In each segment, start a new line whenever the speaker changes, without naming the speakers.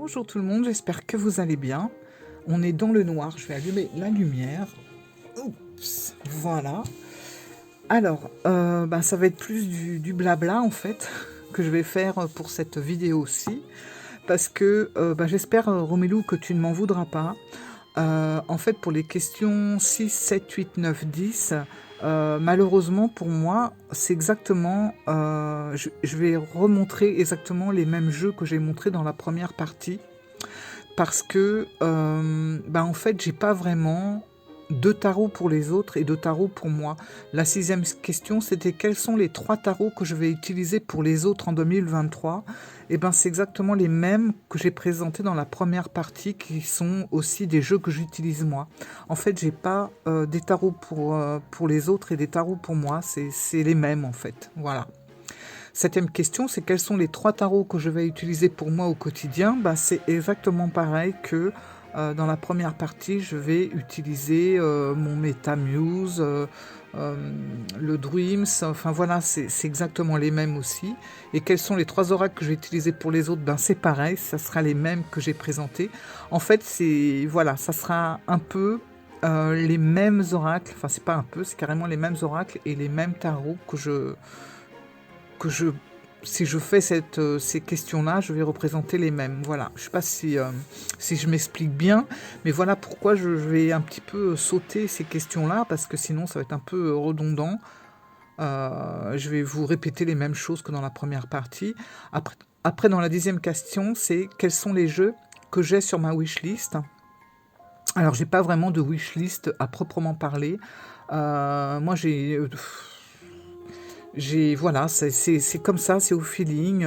Bonjour tout le monde, j'espère que vous allez bien. On est dans le noir, je vais allumer la lumière. Oups, voilà. Alors, ça va être plus du blabla en fait que je vais faire pour cette vidéo aussi. Parce que j'espère, Romilou, que tu ne m'en voudras pas. En fait, pour les questions 6, 7, 8, 9, 10, malheureusement pour moi, c'est exactement... je vais remontrer exactement les mêmes jeux que j'ai montrés dans la première partie. Parce que, en fait, j'ai pas vraiment deux tarots pour les autres et deux tarots pour moi. La sixième question, c'était quels sont les trois tarots que je vais utiliser pour les autres en 2023. Et ben, c'est exactement les mêmes que j'ai présentés dans la première partie, qui sont aussi des jeux que j'utilise moi. En fait, j'ai pas des tarots pour les autres et des tarots pour moi. C'est les mêmes, en fait. Voilà. Septième question, c'est quels sont les trois tarots que je vais utiliser pour moi au quotidien. C'est exactement pareil que dans la première partie, je vais utiliser mon MetaMuse, le Dreams, enfin voilà, c'est exactement les mêmes aussi. Et quels sont les trois oracles que je vais utiliser pour les autres? C'est pareil, ça sera les mêmes que j'ai présentés. En fait, voilà, ça sera un peu les mêmes oracles, enfin c'est pas un peu, c'est carrément les mêmes oracles et les mêmes tarots que je, si je fais ces questions-là, je vais représenter les mêmes. Voilà. Je ne sais pas si je m'explique bien, mais voilà pourquoi je vais un petit peu sauter ces questions-là, parce que sinon ça va être un peu redondant. Je vais vous répéter les mêmes choses que dans la première partie. Après dans la dixième question, c'est quels sont les jeux que j'ai sur ma wishlist. Alors, j'ai pas vraiment de wishlist à proprement parler. Moi, voilà, c'est comme ça, c'est au feeling.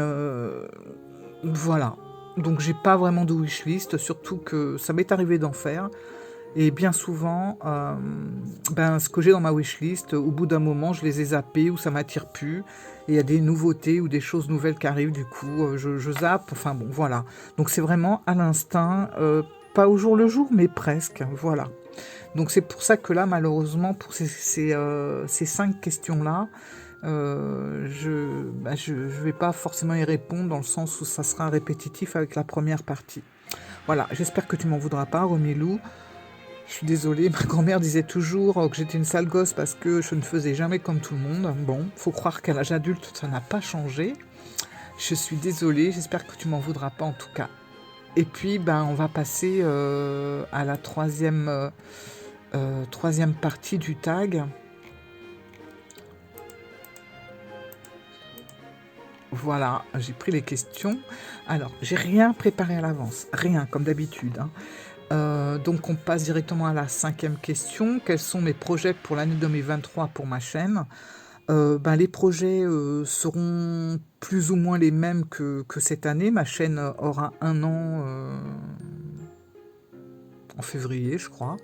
Voilà. Donc j'ai pas vraiment de wishlist, surtout que ça m'est arrivé d'en faire. Et bien souvent, ce que j'ai dans ma wishlist, au bout d'un moment, je les ai zappés ou ça m'attire plus. Et il y a des nouveautés ou des choses nouvelles qui arrivent, du coup, je zappe. Enfin bon, voilà. Donc c'est vraiment à l'instinct, pas au jour le jour, mais presque. Voilà. Donc c'est pour ça que là, malheureusement, pour ces cinq questions-là, je vais pas forcément y répondre dans le sens où ça sera répétitif avec la première partie. Voilà, j'espère que tu m'en voudras pas, Romilou. Je suis désolée, ma grand-mère disait toujours que j'étais une sale gosse parce que je ne faisais jamais comme tout le monde. Bon, faut croire qu'à l'âge adulte, ça n'a pas changé. Je suis désolée, j'espère que tu m'en voudras pas en tout cas. Et puis, on va passer à la troisième partie du tag. Voilà, j'ai pris les questions. Alors, j'ai rien préparé à l'avance, rien, comme d'habitude. Donc, on passe directement à la cinquième question. Quels sont mes projets pour l'année 2023 pour ma chaîne? Les projets seront plus ou moins les mêmes que cette année. Ma chaîne aura 1 an en février, je crois.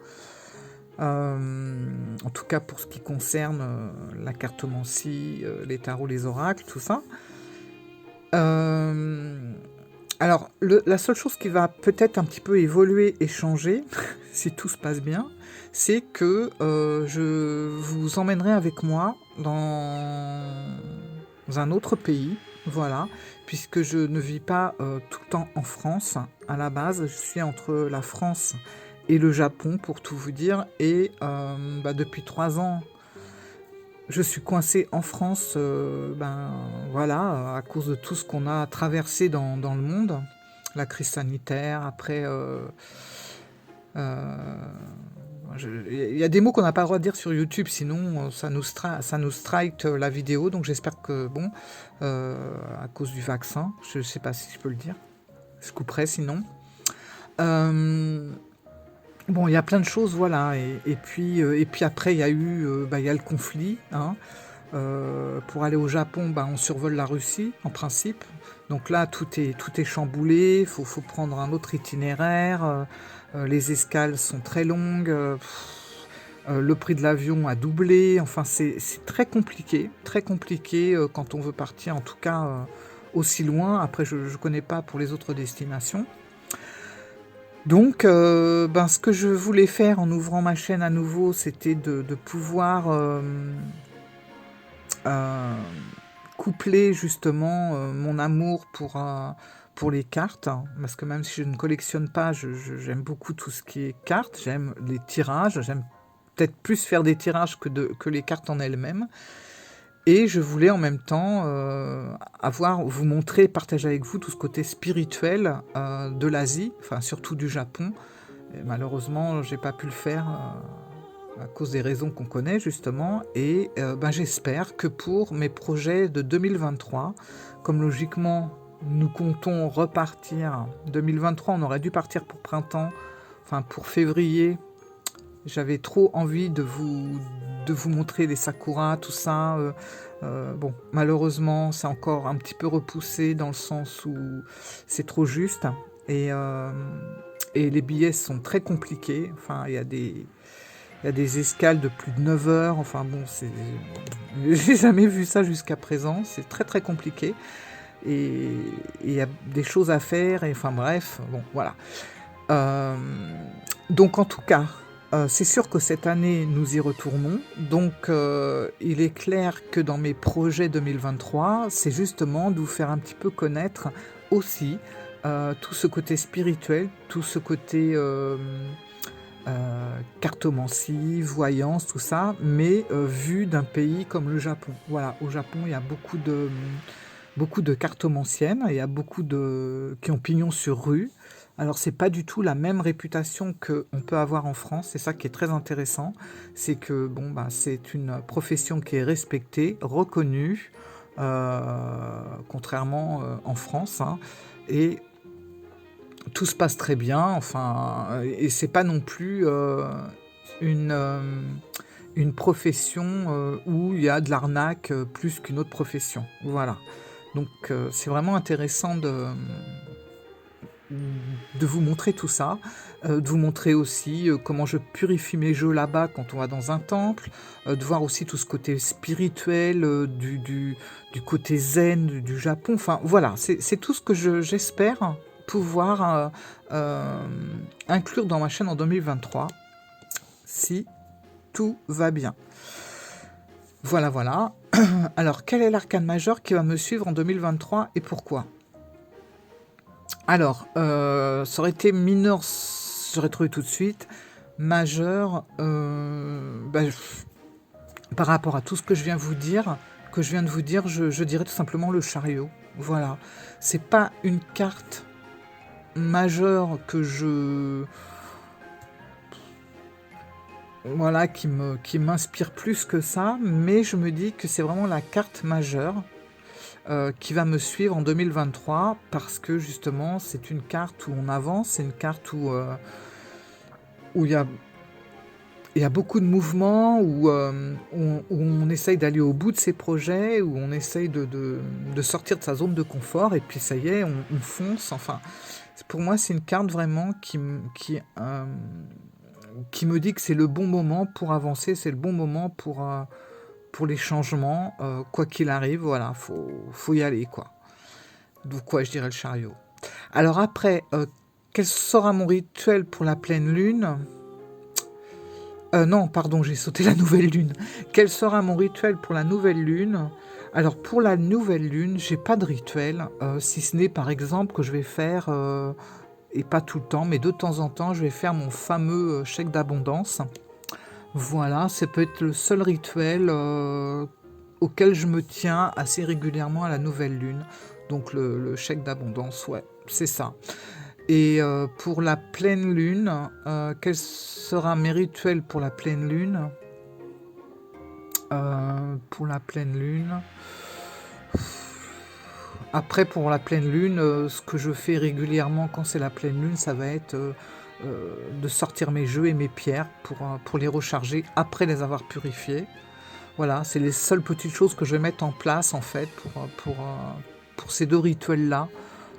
En tout cas, pour ce qui concerne la cartomancie, les tarots, les oracles, tout ça. Alors, la seule chose qui va peut-être un petit peu évoluer et changer, si tout se passe bien, c'est que je vous emmènerai avec moi dans un autre pays, voilà, puisque je ne vis pas tout le temps en France. À la base, je suis entre la France et le Japon, pour tout vous dire, et depuis 3 ans, je suis coincée en France, voilà, à cause de tout ce qu'on a traversé dans le monde, la crise sanitaire, après, il y a des mots qu'on n'a pas le droit de dire sur YouTube, sinon ça nous strike la vidéo, donc j'espère que, bon, à cause du vaccin, je ne sais pas si je peux le dire, je couperai sinon. Bon, il y a plein de choses, voilà, et puis après, il y a le conflit, hein. Pour aller au Japon, on survole la Russie, en principe. Donc là, tout est chamboulé, faut prendre un autre itinéraire, les escales sont très longues, le prix de l'avion a doublé, enfin c'est très compliqué quand on veut partir, en tout cas aussi loin. Après, je ne connais pas pour les autres destinations. Donc, ce que je voulais faire en ouvrant ma chaîne à nouveau, c'était de pouvoir coupler justement mon amour pour les cartes, hein, parce que même si je ne collectionne pas, j'aime beaucoup tout ce qui est cartes, j'aime les tirages, j'aime peut-être plus faire des tirages que les cartes en elles-mêmes. Et je voulais en même temps vous montrer, partager avec vous tout ce côté spirituel de l'Asie, enfin surtout du Japon. Et malheureusement, j'ai pas pu le faire à cause des raisons qu'on connaît justement. Et j'espère que pour mes projets de 2023, comme logiquement nous comptons repartir, 2023 on aurait dû partir pour printemps, enfin pour février, j'avais trop envie de vous montrer les sakuras, tout ça. Bon, malheureusement, c'est encore un petit peu repoussé dans le sens où c'est trop juste. Et, euh, et les billets sont très compliqués. Enfin, il y a des escales de plus de 9 heures. Enfin bon, j'ai jamais vu ça jusqu'à présent. C'est très très compliqué. Et il y a des choses à faire. Et enfin bref, bon, voilà. Donc en tout cas, c'est sûr que cette année, nous y retournons. Donc il est clair que dans mes projets 2023, c'est justement de vous faire un petit peu connaître aussi tout ce côté spirituel, tout ce côté cartomancie, voyance, tout ça, mais vu d'un pays comme le Japon. Voilà, au Japon, il y a beaucoup de cartomanciennes, il y a beaucoup qui ont pignon sur rue. Alors, c'est pas du tout la même réputation qu'on peut avoir en France. C'est ça qui est très intéressant. C'est que c'est une profession qui est respectée, reconnue, contrairement en France. Hein. Et tout se passe très bien. Enfin, et c'est pas non plus une, euh, une profession où il y a de l'arnaque plus qu'une autre profession. Voilà. Donc, c'est vraiment intéressant de vous montrer tout ça, de vous montrer aussi comment je purifie mes jeux là-bas quand on va dans un temple, de voir aussi tout ce côté spirituel, du côté zen du Japon. Enfin voilà, c'est tout ce que j'espère pouvoir inclure dans ma chaîne en 2023, si tout va bien. Voilà, voilà. Alors, quel est l'arcane majeur qui va me suivre en 2023 et pourquoi ? Alors, ça aurait été mineur, j'aurais trouvé tout de suite. Majeur, par rapport à tout ce que je viens de vous dire, je dirais tout simplement le chariot. Voilà. C'est pas une carte majeure voilà, qui m'inspire plus que ça, mais je me dis que c'est vraiment la carte majeure qui va me suivre en 2023 parce que justement c'est une carte où on avance, c'est une carte où il y a beaucoup de mouvements, où on essaye d'aller au bout de ses projets, où on essaye de sortir de sa zone de confort et puis ça y est, on fonce. Enfin, pour moi c'est une carte vraiment qui me dit que c'est le bon moment pour avancer, c'est le bon moment pour les changements, quoi qu'il arrive, voilà, faut y aller, quoi. Donc, quoi, je dirais le chariot. Alors après, quel sera mon rituel pour la pleine lune ? Non, pardon, j'ai sauté la nouvelle lune. Quel sera mon rituel pour la nouvelle lune ? Alors, pour la nouvelle lune, j'ai pas de rituel, si ce n'est, par exemple, que je vais faire, et pas tout le temps, mais de temps en temps, je vais faire mon fameux chèque d'abondance. Voilà, ça peut être le seul rituel auquel je me tiens assez régulièrement à la nouvelle lune. Donc le chèque d'abondance, ouais, c'est ça. Et pour la pleine lune, quel sera mes rituels pour la pleine lune ? Pour la pleine lune... Après, pour la pleine lune, ce que je fais régulièrement quand c'est la pleine lune, ça va être de sortir mes jeux et mes pierres pour les recharger après les avoir purifiés. Voilà, c'est les seules petites choses que je vais mettre en place en fait pour ces deux rituels-là.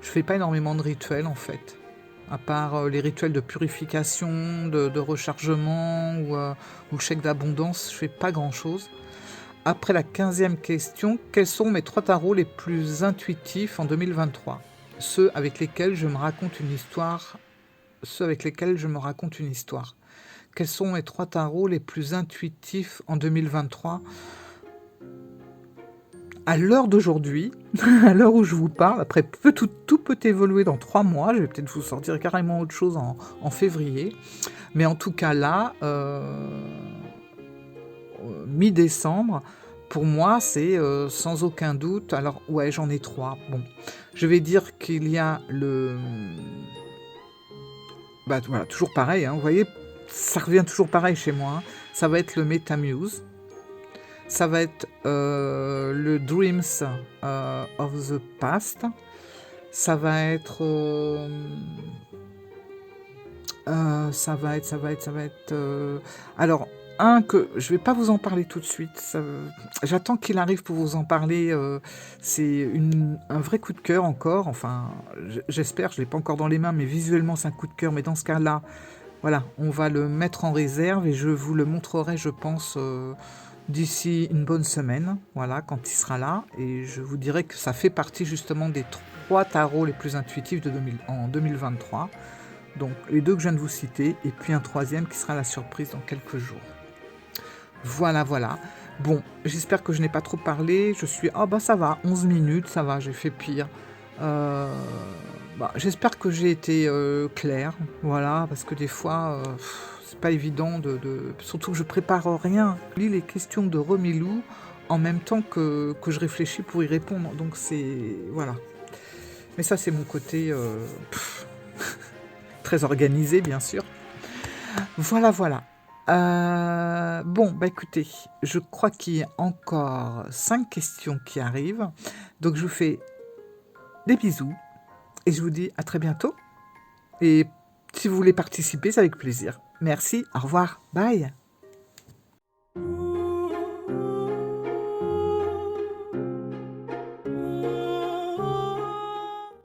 Je fais pas énormément de rituels en fait, à part les rituels de purification, de rechargement ou chèque d'abondance, je fais pas grand-chose. Après la 15e question, quels sont mes 3 tarots les plus intuitifs en 2023 ? Ceux avec lesquels je me raconte une histoire. Quels sont mes 3 tarots les plus intuitifs en 2023 ? à l'heure d'aujourd'hui, à l'heure où je vous parle, après tout peut évoluer dans 3 mois, je vais peut-être vous sortir carrément autre chose en février, mais en tout cas là, mi-décembre, pour moi, c'est sans aucun doute. Alors, ouais, j'en ai 3. Bon, je vais dire qu'il y a le. Bah voilà, toujours pareil, hein, vous voyez, ça revient toujours pareil chez moi, hein. Ça va être le MetaMuse, ça va être le Dreams of the Past, ça va être. Alors, un que je vais pas vous en parler tout de suite. J'attends qu'il arrive pour vous en parler. C'est un vrai coup de cœur encore. Enfin, j'espère, je l'ai pas encore dans les mains, mais visuellement c'est un coup de cœur. Mais dans ce cas-là, voilà, on va le mettre en réserve et je vous le montrerai, je pense, d'ici une bonne semaine. Voilà, quand il sera là. Et je vous dirai que ça fait partie justement des 3 tarots les plus intuitifs en 2023. Donc les 2 que je viens de vous citer, et puis un 3e qui sera la surprise dans quelques jours. Voilà, voilà. Bon, j'espère que je n'ai pas trop parlé. Je suis... Ah bah ça va, 11 minutes, ça va, j'ai fait pire. J'espère que j'ai été clair, voilà, parce que des fois, c'est pas évident Surtout que je prépare rien. Je lis les questions de Romilou en même temps que je réfléchis pour y répondre. Donc c'est... Voilà. Mais ça, c'est mon côté... très organisé, bien sûr. Voilà, voilà. Bon, bah écoutez, je crois qu'il y a encore 5 questions qui arrivent. Donc je vous fais des bisous et je vous dis à très bientôt. Et si vous voulez participer, c'est avec plaisir. Merci, au revoir, bye.